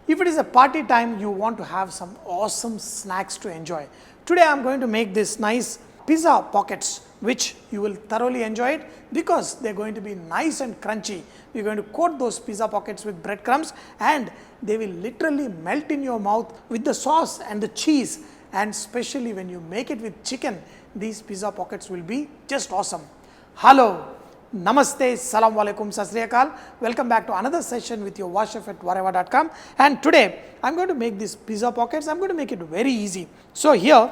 If it is a party time, you want to have some awesome snacks to enjoy. Today I am going to make this nice pizza pockets, which you will thoroughly enjoy it because they are going to be nice and crunchy. We are going to coat those pizza pockets with breadcrumbs and they will literally melt in your mouth with the sauce and the cheese, and especially when you make it with chicken, these pizza pockets will be just awesome. Hello, Namaste, Salam Alaikum, Sat Sri Akal. Welcome back to another session with your Vahchef at whatever.com. And today I am going to make these pizza pockets. I am going to make it very easy. So here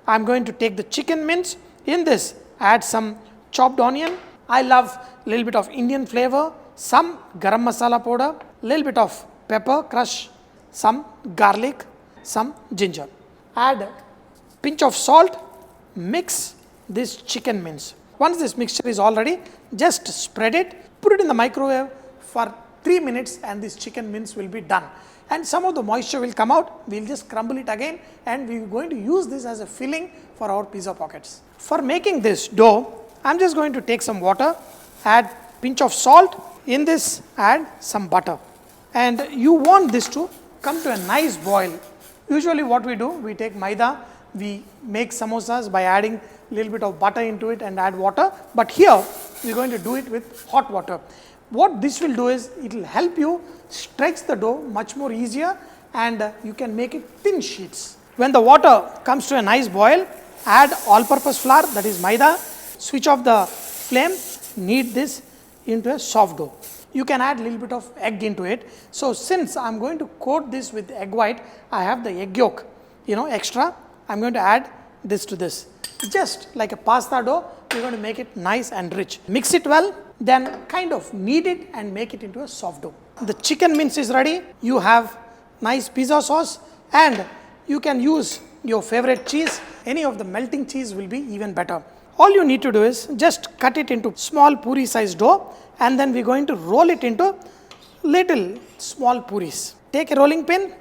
I am going to take the chicken mince. In this add some chopped onion. I love a little bit of Indian flavor, some garam masala powder, little bit of pepper crush, some garlic, some ginger. Add pinch of salt, mix this chicken mince. Once this mixture is all ready, just spread it, put it in the microwave for 3 minutes and this chicken mince will be done. And some of the moisture will come out, we will just crumble it again and we are going to use this as a filling for our pizza pockets. For making this dough, I am just going to take some water, add pinch of salt, in this add some butter. And you want this to come to a nice boil. Usually what we do, we take maida, we make samosas by adding a little bit of butter into it and add water, but here we are going to do it with hot water. What this will do is, it will help you stretch the dough much more easier and you can make it thin sheets. When the water comes to a nice boil, add all-purpose flour, that is maida, switch off the flame, knead this into a soft dough. You can add a little bit of egg into it. So since I am going to coat this with egg white, I have the egg yolk, extra. I am going to add this to this. Just like a pasta dough, we are going to make it nice and rich. Mix it well, then kind of knead it and make it into a soft dough. The chicken mince is ready. You have nice pizza sauce and you can use your favorite cheese. Any of the melting cheese will be even better. All you need to do is just cut it into small puri size dough and then we are going to roll it into little small puris. Take a rolling pin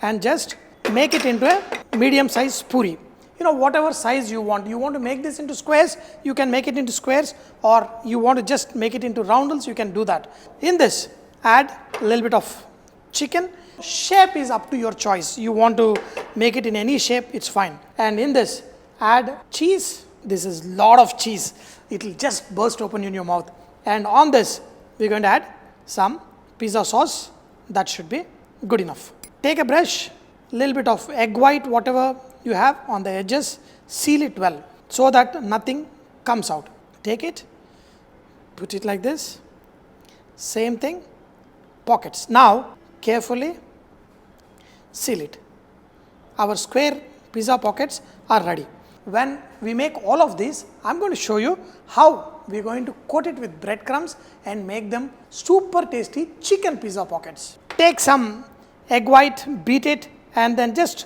and just make it into a medium size puri. Whatever size you want to make this into squares, you can make it into squares, or you want to just make it into roundels, you can do that. In this, add a little bit of chicken. Shape is up to your choice. You want to make it in any shape, it's fine. And in this, add cheese. This is lot of cheese. It will just burst open in your mouth. And on this, we're going to add some pizza sauce. That should be good enough. Take a brush, little bit of egg white, whatever you have on the edges, seal it well so that nothing comes out. Take it, put it like this, same thing, pockets. Now carefully seal it. Our square pizza pockets are ready. When we make all of this, I am going to show you how we are going to coat it with breadcrumbs and make them super tasty chicken pizza pockets. Take some egg white, beat it and then just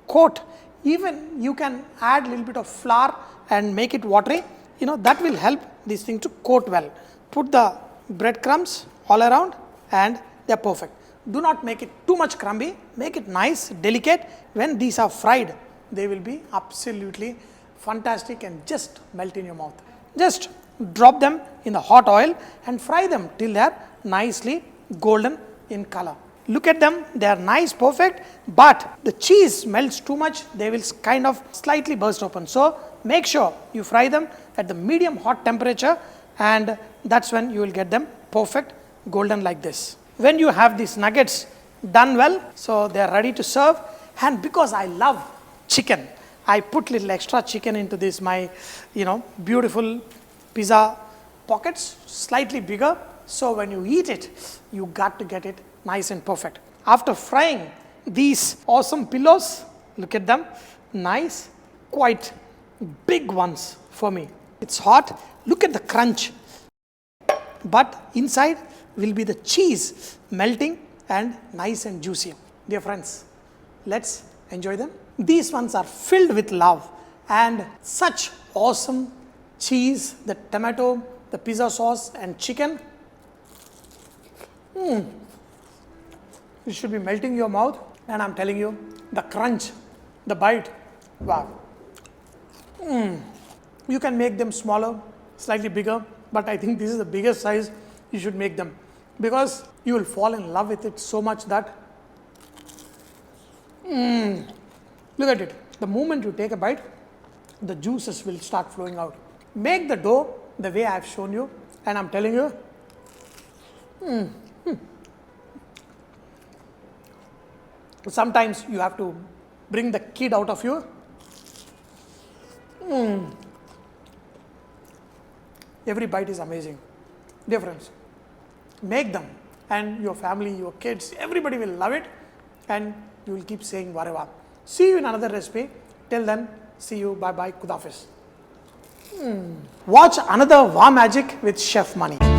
coat. Even you can add a little bit of flour and make it watery, that will help this thing to coat well. Put the breadcrumbs all around and they are perfect. Do not make it too much crumbly, make it nice, delicate. When these are fried, they will be absolutely fantastic and just melt in your mouth. Just drop them in the hot oil and fry them till they are nicely golden in color. Look at them, they are nice, perfect, but the cheese melts too much, they will kind of slightly burst open. So make sure you fry them at the medium hot temperature and that's when you will get them perfect golden like this. When you have these nuggets done well, so they are ready to serve, and because I love chicken, I put little extra chicken into this, my beautiful pizza pockets, slightly bigger, so when you eat it, you got to get it nice and perfect. After frying these awesome pillows, look at them, nice, quite big ones for me. It's hot, look at the crunch, but inside will be the cheese melting and nice and juicy. Dear friends, let's enjoy them. These ones are filled with love and such awesome cheese, the tomato, the pizza sauce and chicken. It should be melting your mouth, and I'm telling you, the crunch, the bite, wow. You can make them smaller, slightly bigger, but I think this is the biggest size you should make them because you will fall in love with it so much that Look at it. The moment you take a bite, the juices will start flowing out. Make the dough the way I have shown you, and I'm telling you, sometimes you have to bring the kid out of you. Every bite is amazing. Dear friends, make them, and your family, your kids, everybody will love it, and you will keep saying Vareva. See you in another recipe. Till then, see you. Bye bye. Kudafis. Watch another Wow Magic with Chef Mani.